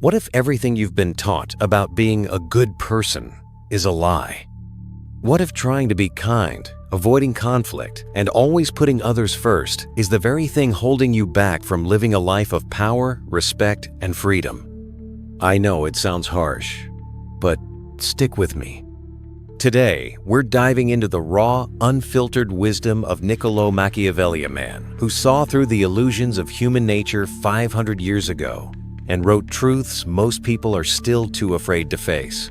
What if everything you've been taught about being a good person is a lie? What if trying to be kind, avoiding conflict, and always putting others first is the very thing holding you back from living a life of power, respect, and freedom? I know it sounds harsh, but stick with me. Today, we're diving into the raw, unfiltered wisdom of Niccolò Machiavelli, a man who saw through the illusions of human nature 500 years ago and wrote truths most people are still too afraid to face.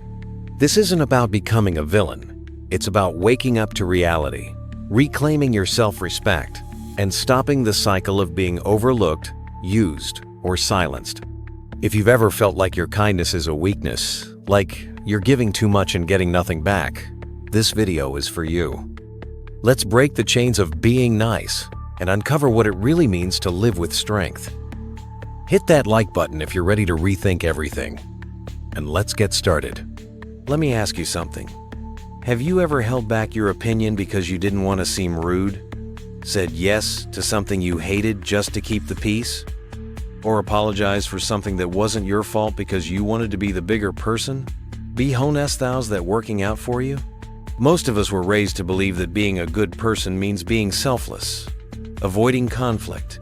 This isn't about becoming a villain. It's about waking up to reality, reclaiming your self-respect, and stopping the cycle of being overlooked, used, or silenced. If you've ever felt like your kindness is a weakness, like you're giving too much and getting nothing back, this video is for you. Let's break the chains of being nice and uncover what it really means to live with strength. Hit that like button if you're ready to rethink everything. And let's get started. Let me ask you something. Have you ever held back your opinion because you didn't want to seem rude? Said yes to something you hated just to keep the peace? Or apologized for something that wasn't your fault because you wanted to be the bigger person? Be honest thou's that working out for you? Most of us were raised to believe that being a good person means being selfless, avoiding conflict,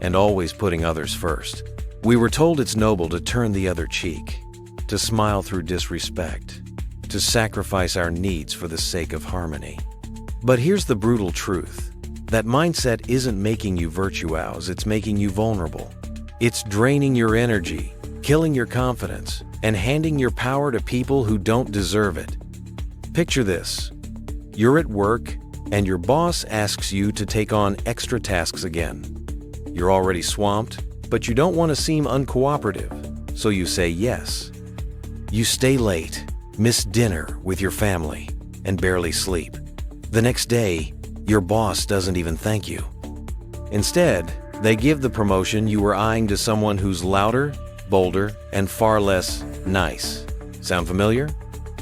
and always putting others first. We were told it's noble to turn the other cheek, to smile through disrespect, to sacrifice our needs for the sake of harmony. But here's the brutal truth. That mindset isn't making you virtuous, it's making you vulnerable. It's draining your energy, killing your confidence, and handing your power to people who don't deserve it. Picture this. You're at work, and your boss asks you to take on extra tasks again. You're already swamped, but you don't want to seem uncooperative, so you say yes. You stay late, miss dinner with your family, and barely sleep. The next day, your boss doesn't even thank you. Instead, they give the promotion you were eyeing to someone who's louder, bolder, and far less nice. Sound familiar?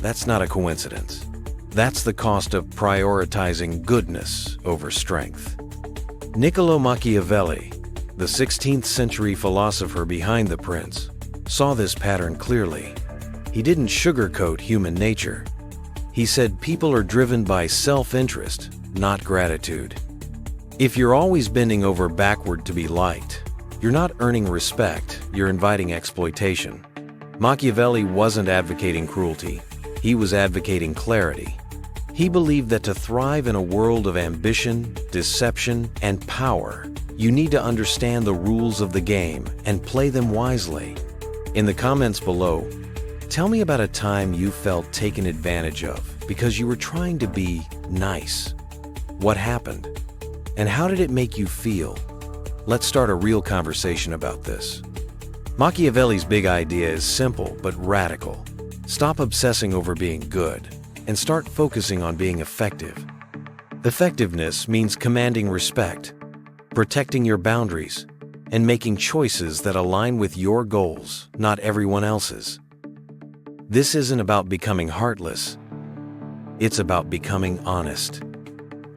That's not a coincidence. That's the cost of prioritizing goodness over strength. Niccolò Machiavelli, the 16th century philosopher behind The Prince, saw this pattern clearly. He didn't sugarcoat human nature. He said people are driven by self-interest, not gratitude. If you're always bending over backward to be liked, you're not earning respect, you're inviting exploitation. Machiavelli wasn't advocating cruelty. He was advocating clarity. He believed that to thrive in a world of ambition, deception, and power, you need to understand the rules of the game and play them wisely. In the comments below, tell me about a time you felt taken advantage of because you were trying to be nice. What happened? And how did it make you feel? Let's start a real conversation about this. Machiavelli's big idea is simple but radical. Stop obsessing over being good and start focusing on being effective. Effectiveness means commanding respect, protecting your boundaries, and making choices that align with your goals, not everyone else's. This isn't about becoming heartless. It's about becoming honest.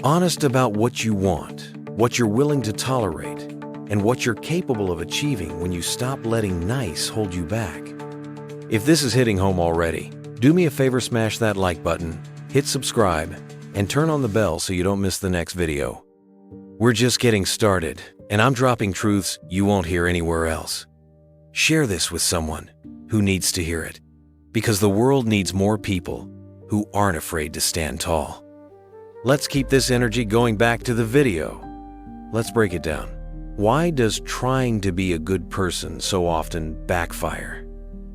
Honest about what you want, what you're willing to tolerate, and what you're capable of achieving when you stop letting nice hold you back. If this is hitting home already, do me a favor, smash that like button, hit subscribe, and turn on the bell so you don't miss the next video. We're just getting started, and I'm dropping truths you won't hear anywhere else. Share this with someone who needs to hear it, because the world needs more people who aren't afraid to stand tall. Let's keep this energy going back to the video. Let's break it down. Why does trying to be a good person so often backfire?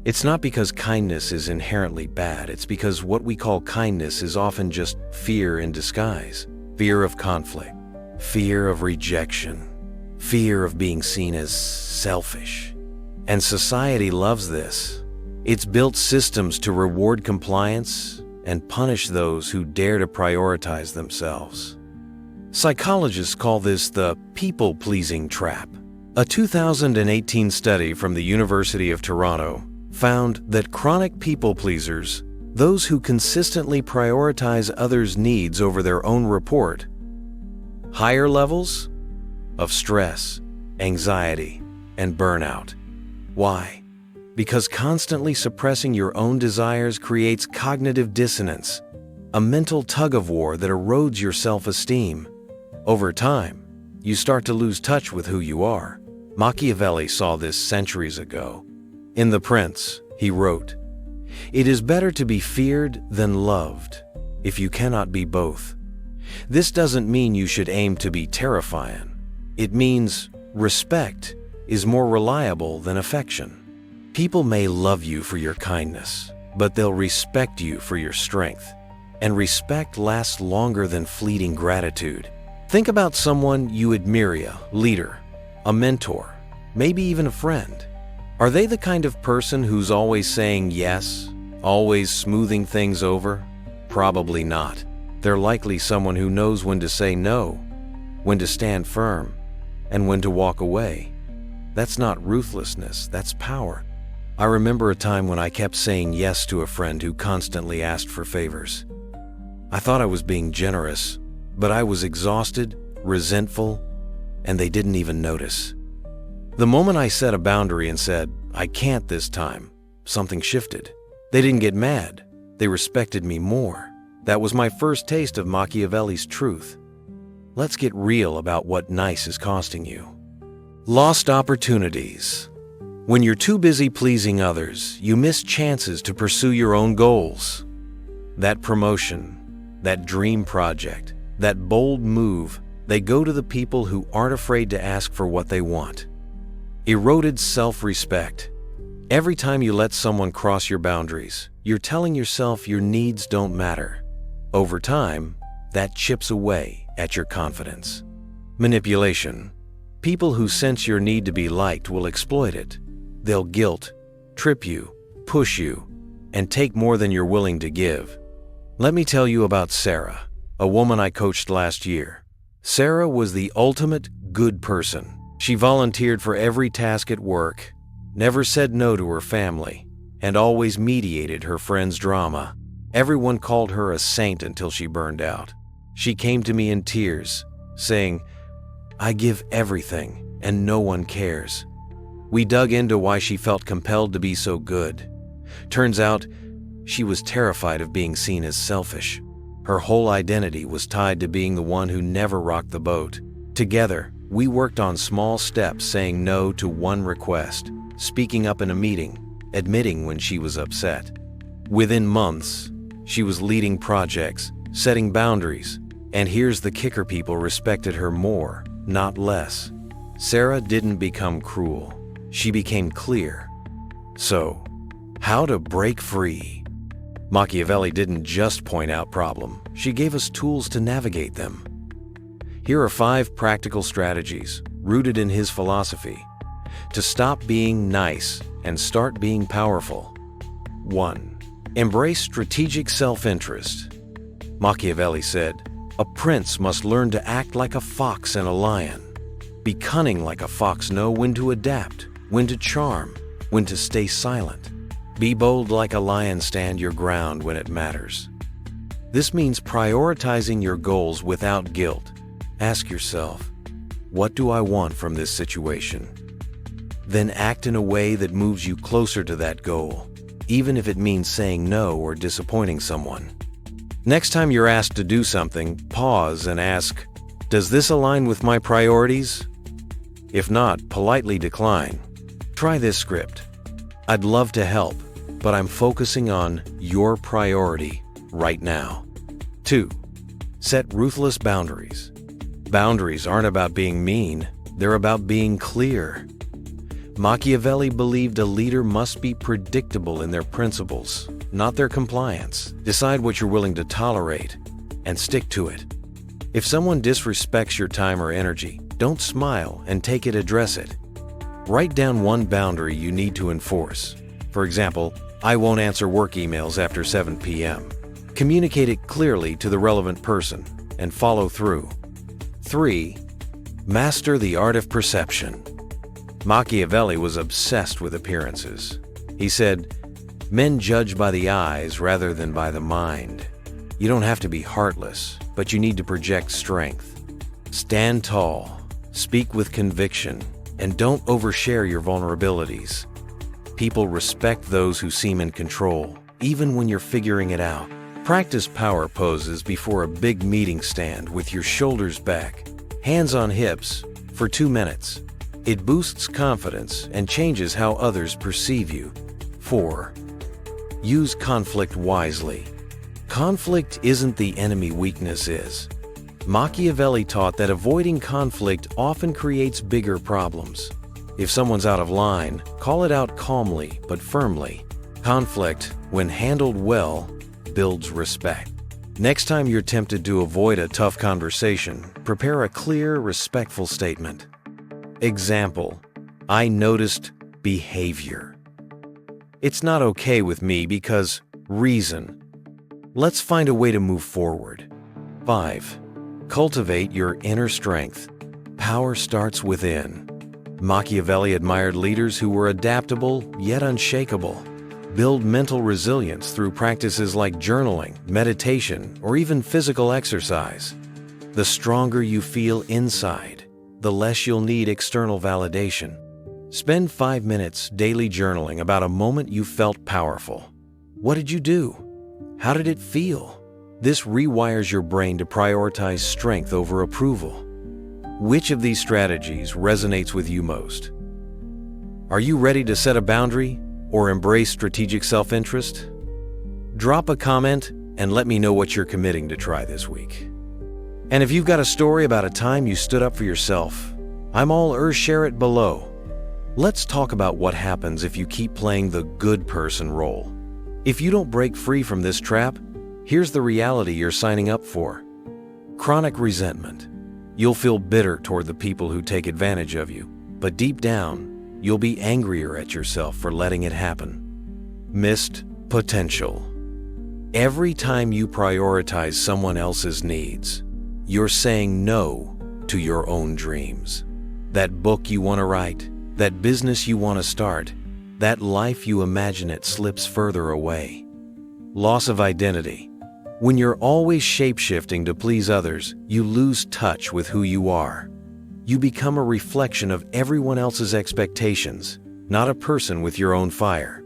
It's not because kindness is inherently bad. It's because what we call kindness is often just fear in disguise. Fear of conflict, fear of rejection, fear of being seen as selfish. And society loves this. It's built systems to reward compliance and punish those who dare to prioritize themselves. Psychologists call this the people-pleasing trap. A 2018 study from the University of Toronto found that chronic people-pleasers, those who consistently prioritize others' needs over their own report, higher levels of stress, anxiety, and burnout. Why? Because constantly suppressing your own desires creates cognitive dissonance, a mental tug-of-war that erodes your self-esteem. Over time, you start to lose touch with who you are. Machiavelli saw this centuries ago. In The Prince, he wrote, "It is better to be feared than loved, if you cannot be both." This doesn't mean you should aim to be terrifying. It means respect is more reliable than affection. People may love you for your kindness, but they'll respect you for your strength. And respect lasts longer than fleeting gratitude. Think about someone you admire, a leader, a mentor, maybe even a friend. Are they the kind of person who's always saying yes, always smoothing things over? Probably not. They're likely someone who knows when to say no, when to stand firm, and when to walk away. That's not ruthlessness, that's power. I remember a time when I kept saying yes to a friend who constantly asked for favors. I thought I was being generous, but I was exhausted, resentful, and they didn't even notice. The moment I set a boundary and said, "I can't this time," something shifted. They didn't get mad. They respected me more. That was my first taste of Machiavelli's truth. Let's get real about what nice is costing you. Lost opportunities. When you're too busy pleasing others, you miss chances to pursue your own goals. That promotion, that dream project, that bold move, they go to the people who aren't afraid to ask for what they want. Eroded self-respect. Every time you let someone cross your boundaries, you're telling yourself your needs don't matter. Over time, that chips away at your confidence. Manipulation. People who sense your need to be liked will exploit it. They'll guilt, trip you, push you, and take more than you're willing to give. Let me tell you about Sarah, a woman I coached last year. Sarah was the ultimate good person. She volunteered for every task at work, never said no to her family, and always mediated her friends' drama. Everyone called her a saint until she burned out. She came to me in tears, saying, "I give everything, and no one cares." We dug into why she felt compelled to be so good. Turns out, she was terrified of being seen as selfish. Her whole identity was tied to being the one who never rocked the boat. Together, we worked on small steps, saying no to one request, speaking up in a meeting, admitting when she was upset. Within months, she was leading projects, setting boundaries, and here's the kicker: people respected her more, not less. Sarah didn't become cruel. She became clear. So, how to break free? Machiavelli didn't just point out problems. She gave us tools to navigate them. Here are 5 practical strategies, rooted in his philosophy, to stop being nice and start being powerful. 1. Embrace strategic self-interest. Machiavelli said, "A prince must learn to act like a fox and a lion. Be cunning like a fox, know when to adapt, when to charm, when to stay silent. Be bold like a lion, stand your ground when it matters." This means prioritizing your goals without guilt. Ask yourself, what do I want from this situation? Then act in a way that moves you closer to that goal, even if it means saying no or disappointing someone. Next time you're asked to do something, pause and ask, "Does this align with my priorities?" If not, politely decline. Try this script. "I'd love to help, but I'm focusing on your priority right now." 2. Set ruthless boundaries. Boundaries aren't about being mean, they're about being clear. Machiavelli believed a leader must be predictable in their principles, not their compliance. Decide what you're willing to tolerate and stick to it. If someone disrespects your time or energy, don't smile and take it, address it. Write down one boundary you need to enforce. For example, "I won't answer work emails after 7 p.m. Communicate it clearly to the relevant person and follow through. 3. Master the art of perception. Machiavelli was obsessed with appearances. He said, "Men judge by the eyes rather than by the mind." You don't have to be heartless, but you need to project strength. Stand tall, speak with conviction, and don't overshare your vulnerabilities. People respect those who seem in control, even when you're figuring it out. Practice power poses before a big meeting stand with your shoulders back, hands on hips, for 2 minutes. It boosts confidence and changes how others perceive you. 4. Use conflict wisely. Conflict isn't the enemy, weakness is. Machiavelli taught that avoiding conflict often creates bigger problems. If someone's out of line, call it out calmly but firmly. Conflict, when handled well, builds respect. Next time you're tempted to avoid a tough conversation, prepare a clear, respectful statement. Example: I noticed behavior. It's not okay with me because reason. Let's find a way to move forward. 5. Cultivate your inner strength. Power starts within. Machiavelli admired leaders who were adaptable yet unshakable. Build mental resilience through practices like journaling, meditation, or even physical exercise. The stronger you feel inside, the less you'll need external validation. Spend 5 minutes daily journaling about a moment you felt powerful. What did you do? How did it feel? This rewires your brain to prioritize strength over approval. Which of these strategies resonates with you most? Are you ready to set a boundary or embrace strategic self-interest? Drop a comment and let me know what you're committing to try this week. And if you've got a story about a time you stood up for yourself, I'm all ears, share it below. Let's talk about what happens if you keep playing the good person role. If you don't break free from this trap, here's the reality you're signing up for. Chronic resentment. You'll feel bitter toward the people who take advantage of you, but deep down, you'll be angrier at yourself for letting it happen. Missed potential. Every time you prioritize someone else's needs, you're saying no to your own dreams. That book you want to write, that business you want to start, that life you imagine, it slips further away. Loss of identity. When you're always shape-shifting to please others, you lose touch with who you are. You become a reflection of everyone else's expectations, not a person with your own fire.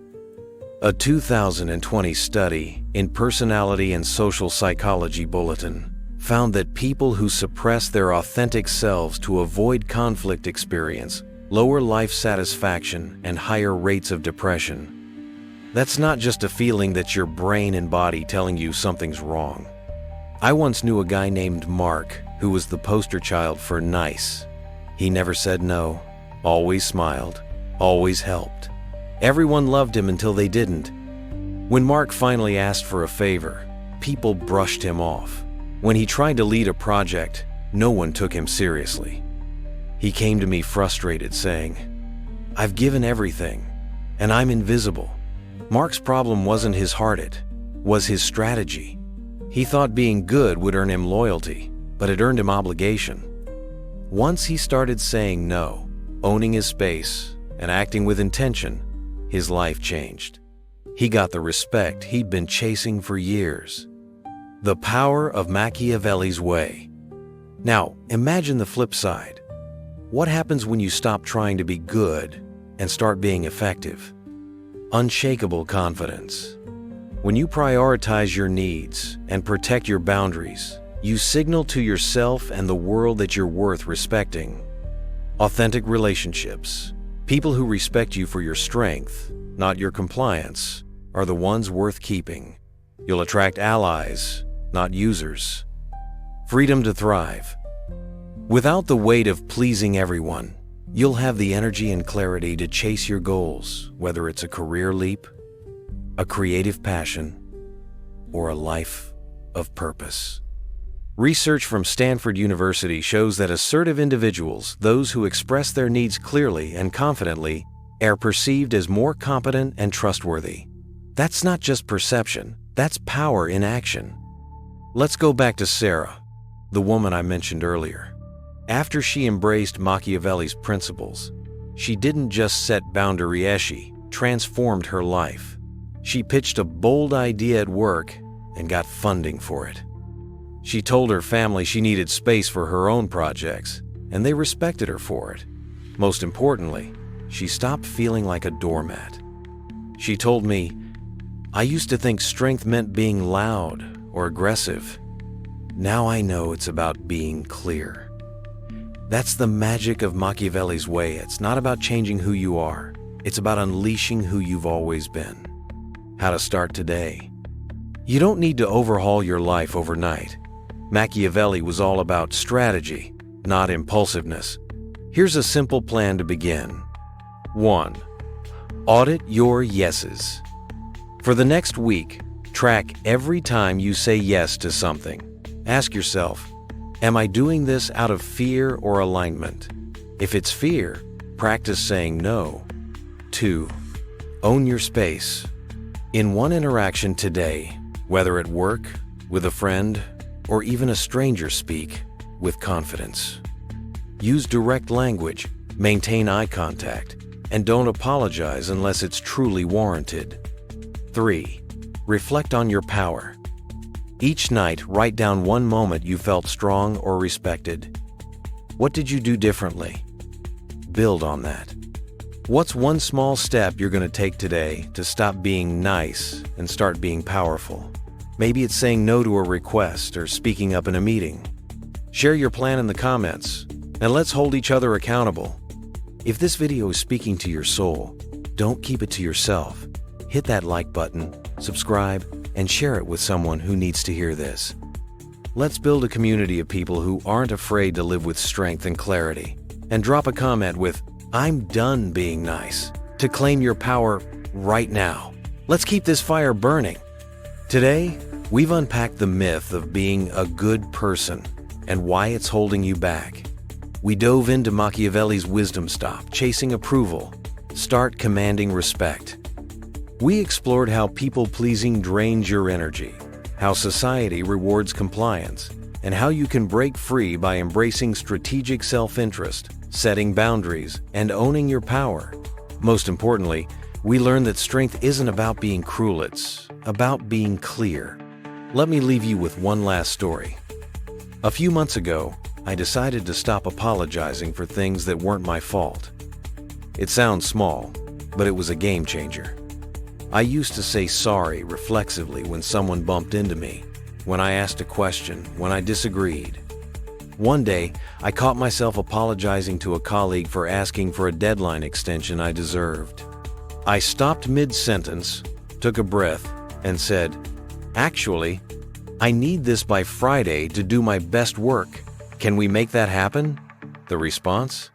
A 2020 study in Personality and Social Psychology Bulletin found that people who suppress their authentic selves to avoid conflict experience lower life satisfaction and higher rates of depression. That's not just a feeling, that's your brain and body telling you something's wrong. I once knew a guy named Mark who was the poster child for nice. He never said no, always smiled, always helped. Everyone loved him until they didn't. When Mark finally asked for a favor, people brushed him off. When he tried to lead a project, no one took him seriously. He came to me frustrated, saying, "I've given everything, and I'm invisible." Mark's problem wasn't his heart, it was his strategy. He thought being good would earn him loyalty, but it earned him obligation. Once he started saying no, owning his space, and acting with intention, his life changed. He got the respect he'd been chasing for years. The power of Machiavelli's way. Now, imagine the flip side. What happens when you stop trying to be good and start being effective? Unshakable confidence. When you prioritize your needs and protect your boundaries, you signal to yourself and the world that you're worth respecting. Authentic relationships. People who respect you for your strength, not your compliance, are the ones worth keeping. You'll attract allies, not users. Freedom to thrive. Without the weight of pleasing everyone, you'll have the energy and clarity to chase your goals, whether it's a career leap, a creative passion, or a life of purpose. Research from Stanford University shows that assertive individuals, those who express their needs clearly and confidently, are perceived as more competent and trustworthy. That's not just perception, that's power in action. Let's go back to Sarah, the woman I mentioned earlier. After she embraced Machiavelli's principles, she didn't just set boundaries, she transformed her life. She pitched a bold idea at work and got funding for it. She told her family she needed space for her own projects, and they respected her for it. Most importantly, she stopped feeling like a doormat. She told me, "I used to think strength meant being loud or aggressive. Now I know it's about being clear." That's the magic of Machiavelli's way. It's not about changing who you are. It's about unleashing who you've always been. How to start today. You don't need to overhaul your life overnight. Machiavelli was all about strategy, not impulsiveness. Here's a simple plan to begin. 1. Audit your yeses. For the next week, track every time you say yes to something. Ask yourself, am I doing this out of fear or alignment? If it's fear, practice saying no. 2. Own your space. In one interaction today, whether at work, with a friend, or even a stranger, speak with confidence. Use direct language, maintain eye contact, and don't apologize unless it's truly warranted. 3. Reflect on your power. Each night, write down one moment you felt strong or respected. What did you do differently? Build on that. What's one small step you're going to take today to stop being nice and start being powerful? Maybe it's saying no to a request or speaking up in a meeting. Share your plan in the comments, and let's hold each other accountable. If this video is speaking to your soul, don't keep it to yourself. Hit that like button, subscribe, and share it with someone who needs to hear this. Let's build a community of people who aren't afraid to live with strength and clarity. And drop a comment with, "I'm done being nice," to claim your power right now. Let's keep this fire burning. Today, we've unpacked the myth of being a good person and why it's holding you back. We dove into Machiavelli's wisdom: stop chasing approval, start commanding respect. We explored how people-pleasing drains your energy, how society rewards compliance, and how you can break free by embracing strategic self-interest, setting boundaries, and owning your power. Most importantly, we learned that strength isn't about being cruel, it's about being clear. Let me leave you with one last story. A few months ago, I decided to stop apologizing for things that weren't my fault. It sounds small, but it was a game changer. I used to say sorry reflexively when someone bumped into me, when I asked a question, when I disagreed. One day, I caught myself apologizing to a colleague for asking for a deadline extension I deserved. I stopped mid-sentence, took a breath, and said, "Actually, I need this by Friday to do my best work. Can we make that happen?" The response?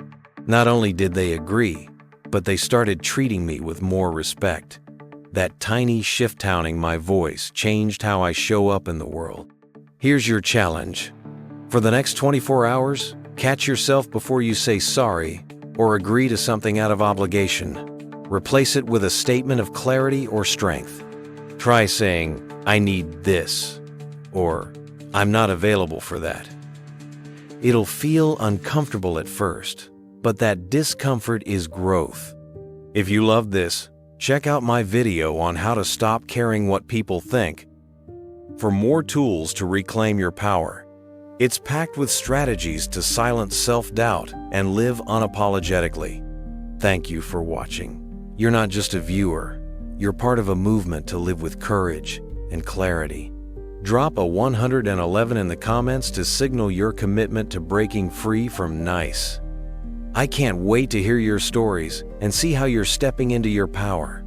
Not only did they agree, but they started treating me with more respect. That tiny shift toning my voice changed how I show up in the world. Here's your challenge. For the next 24 hours, catch yourself before you say sorry or agree to something out of obligation. Replace it with a statement of clarity or strength. Try saying, "I need this," or "I'm not available for that." It'll feel uncomfortable at first, but that discomfort is growth. If you love this, check out my video on how to stop caring what people think. For more tools to reclaim your power, it's packed with strategies to silence self-doubt and live unapologetically. Thank you for watching. You're not just a viewer, you're part of a movement to live with courage and clarity. Drop a 111 in the comments to signal your commitment to breaking free from nice. I can't wait to hear your stories and see how you're stepping into your power.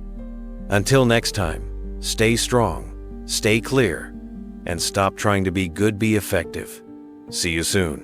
Until next time, stay strong, stay clear, and stop trying to be good, be effective. See you soon.